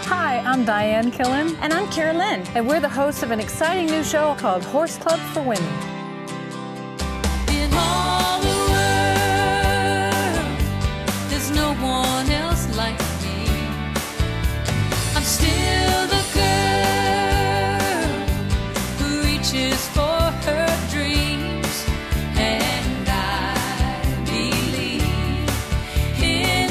Hi, I'm Dianne Killen. And I'm Cara Lynn. And we're the hosts of an exciting new show called Horse Club for Women. In all the world, there's no one else like me. I'm still the girl who reaches for her dreams, and I believe in me, yeah.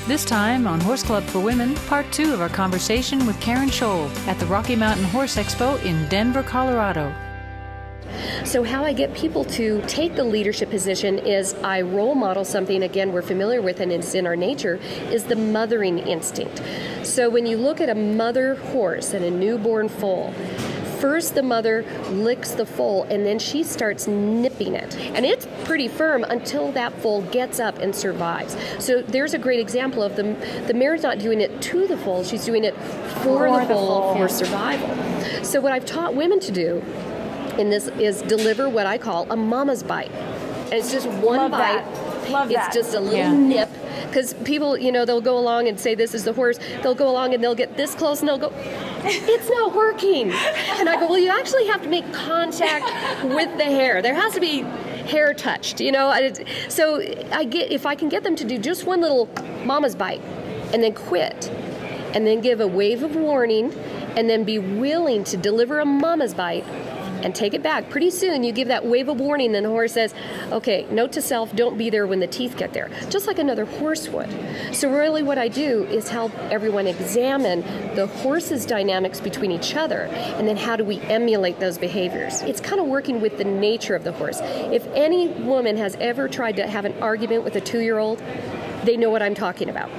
This time on Horse Club for Women, part 2 of our conversation with Karen Scholl at the Rocky Mountain Horse Expo in Denver, Colorado. So how I get people to take the leadership position is I role model something, again, we're familiar with and it's in our nature, is the mothering instinct. So when you look at a mother horse and a newborn foal, first the mother licks the foal and then she starts nipping it. And it's pretty firm until that foal gets up and survives. So there's a great example of the mare's not doing it to the foal, she's doing it for the foal for survival. So what I've taught women to do in this is deliver what I call a mama's bite. And it's just one bite. Love that. It's just a little nip. Because people, they'll go along and say, this is the horse. They'll go along and they'll get this close and they'll go, it's not working. And I go, well, you actually have to make contact with the hair. There has to be hair touched, So if I can get them to do just one little mama's bite and then quit and then give a wave of warning and then be willing to deliver a mama's bite and take it back. Pretty soon you give that wave of warning and the horse says, okay, note to self, don't be there when the teeth get there. Just like another horse would. So really what I do is help everyone examine the horse's dynamics between each other and then how do we emulate those behaviors. It's kind of working with the nature of the horse. If any woman has ever tried to have an argument with a 2-year-old, they know what I'm talking about.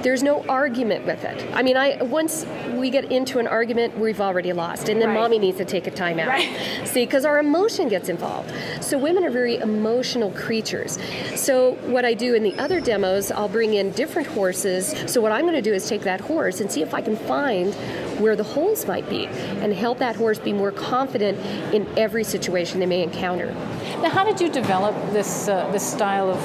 There's no argument with it. I mean, once we get into an argument, we've already lost, and then mommy needs to take a time out. Right. See, because our emotion gets involved. So women are very emotional creatures. So what I do in the other demos, I'll bring in different horses. So what I'm going to do is take that horse and see if I can find where the holes might be and help that horse be more confident in every situation they may encounter. Now, how did you develop this style of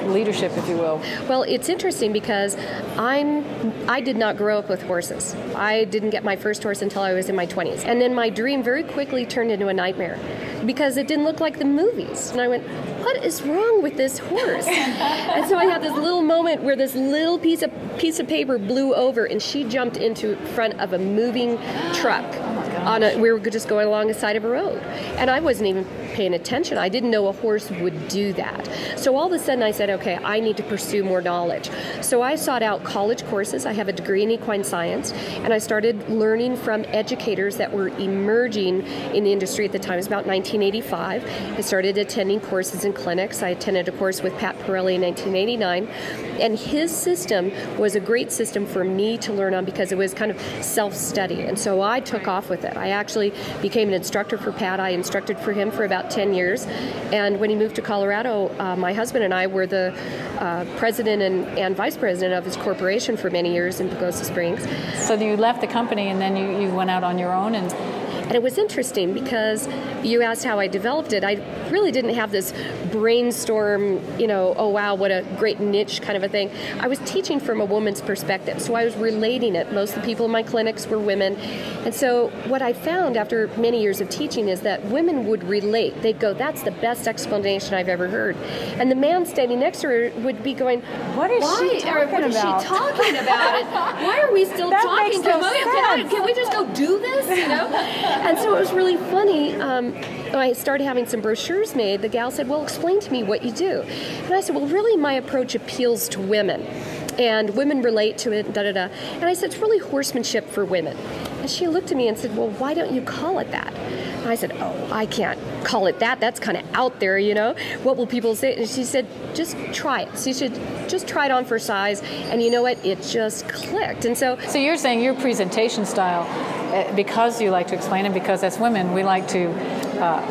leadership, if you will? Well, it's interesting because I did not grow up with horses. I didn't get my first horse until I was in my 20s. And then my dream very quickly turned into a nightmare because it didn't look like the movies. And I went, what is wrong with this horse? And so I had this little moment where this little piece of paper blew over and she jumped into front of a moving truck. We were just going along the side of a road. And I wasn't even paying attention. I didn't know a horse would do that. So all of a sudden I said, okay, I need to pursue more knowledge. So I sought out college courses. I have a degree in equine science, and I started learning from educators that were emerging in the industry at the time. It was about 1985. I started attending courses and clinics. I attended a course with Pat Pirelli in 1989, and his system was a great system for me to learn on because it was kind of self-study, and so I took off with it. I actually became an instructor for Pat. I instructed for him for about 10 years, and when he moved to Colorado, my husband and I were the president and vice president of his corporation for many years in Pagosa Springs. So you left the company and then you went out on your own and it was interesting because you asked how I developed it. I really didn't have this brainstorm, oh wow, what a great niche kind of a thing. I was teaching from a woman's perspective, so I was relating it. Most of the people in my clinics were women. And so what I found after many years of teaching is that women would relate. They'd go, that's the best explanation I've ever heard. And the man standing next to her would be going, what is she talking about? Why are we still talking? Can we just go do this? And so it was really funny. When I started having some brochures made, the gal said, well, explain to me what you do. And I said, well, really my approach appeals to women. And women relate to it, da-da-da. And I said, it's really horsemanship for women. And she looked at me and said, well, why don't you call it that? And I said, oh, I can't call it that. That's kind of out there, What will people say? And she said, just try it. So you should just try it on for size. And you know what? It just clicked. And so you're saying your presentation style, because you like to explain it, because as women, we like to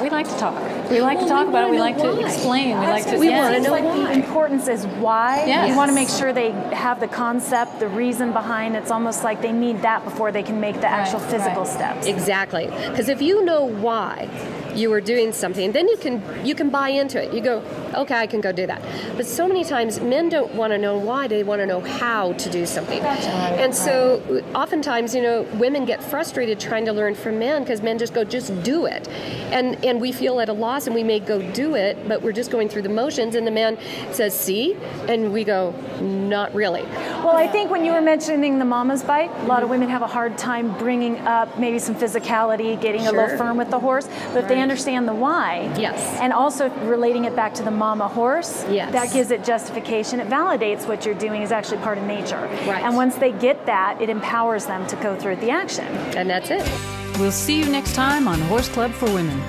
We like to talk. We like to talk about it. We like to explain. We like to. We want to It's know like why. the importance is why. Yes. You want to make sure they have the concept, the reason behind. It's almost like they need that before they can make the actual physical steps. Exactly. Because if you know why you are doing something, then you can buy into it. You go, okay, I can go do that. But so many times men don't want to know why, they want to know how to do something. And so oftentimes, women get frustrated trying to learn from men because men just go, just do it. And we feel at a loss and we may go do it, but we're just going through the motions and the man says, see? And we go, not really. Well, I think when you were mentioning the mama's bite, a lot of women have a hard time bringing up maybe some physicality, getting a little firm with the horse. But if they understand the why, Yes. and also relating it back to the mama horse, Yes. that gives it justification. It validates what you're doing is actually part of nature. Right. And once they get that, it empowers them to go through the action. And that's it. We'll see you next time on Horse Club for Women.